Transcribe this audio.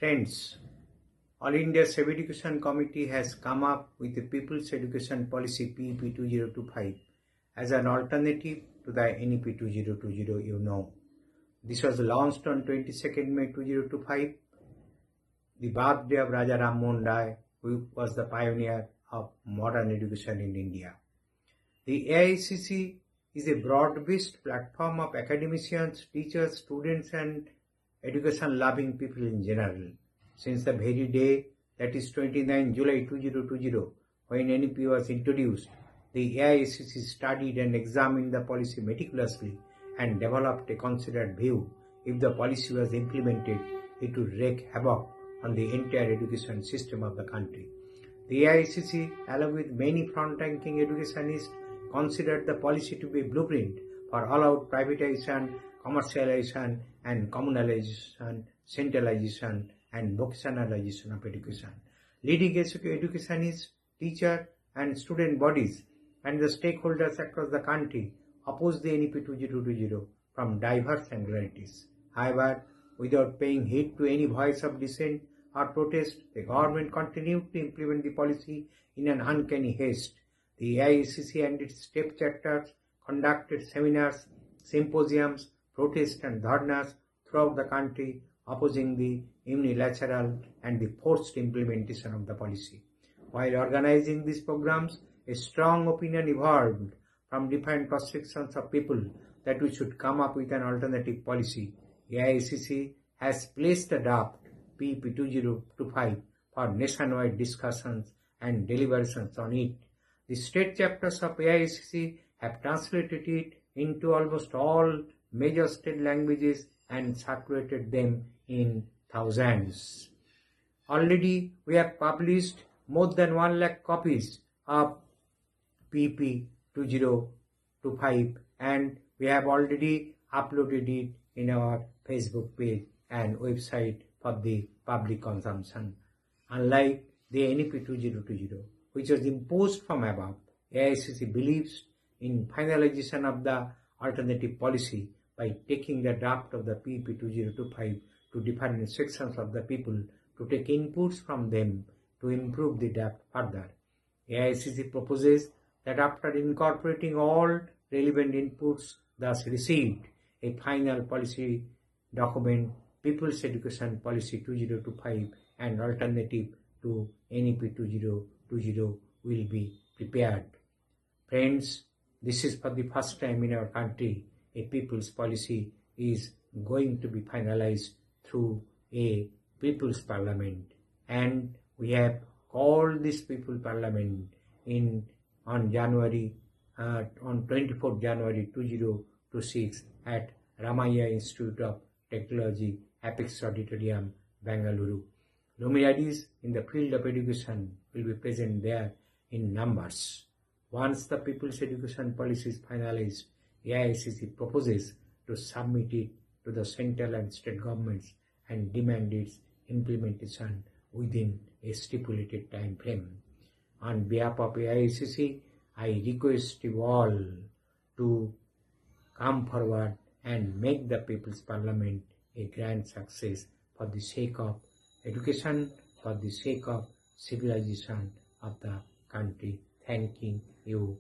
Friends, All India Civic Education Committee has come up with the People's Education Policy PEP 2025 as an alternative to the NEP 2020 you know. This was launched on 22nd May 2025, the birthday of Raja Ram Mohan Rai, who was the pioneer of modern education in India. The AICC is a broad-based platform of academicians, teachers, students and education-loving people in general. Since the very day, that is 29 July 2020, when NEP was introduced, the AICC studied and examined the policy meticulously and developed a considered view. If the policy was implemented, it would wreak havoc on the entire education system of the country. The AICC, along with many front-ranking educationists, considered the policy to be a blueprint for all-out privatization, commercialization and communalization, centralization and vocationalization of education. Leading educationists, teacher and student bodies and the stakeholders across the country opposed the NEP 2020 from diverse angularities. However, without paying heed to any voice of dissent or protest, the government continued to implement the policy in an uncanny haste. The AICC and its state chapters conducted seminars, symposiums, protests and dharnas throughout the country opposing the unilateral and the forced implementation of the policy. While organizing these programs, a strong opinion evolved from different cross-sections of people that we should come up with an alternative policy. AICC has placed the draft PEP 2025 for nationwide discussions and deliberations on it. The state chapters of AICC have translated it into almost all major state languages and circulated them in thousands. Already we have published more than 1 lakh copies of PEP 2025 and we have already uploaded it in our Facebook page and website for the public consumption. Unlike the NEP 2020, which was imposed from above, AICC believes in finalization of the alternative policy by taking the draft of the PEP 2025 to different sections of the people to take inputs from them to improve the draft further. AICC proposes that after incorporating all relevant inputs thus received, a final policy document, People's Education Policy 2025 and alternative to NEP 2020 will be prepared. Friends, this is for the first time in our country a people's policy is going to be finalized through a people's parliament, and we have called this people parliament on 24th January 2026 at Ramaiah Institute of Technology, Apex Auditorium, Bangalore. Luminaries in the field of education will be present there in numbers. Once the People's Education Policy is finalized, AICC proposes to submit it to the central and state governments and demand its implementation within a stipulated time frame. On behalf of AICC, I request you all to come forward and make the People's Parliament a grand success for the sake of education, for the sake of civilization of the country. Thanking you.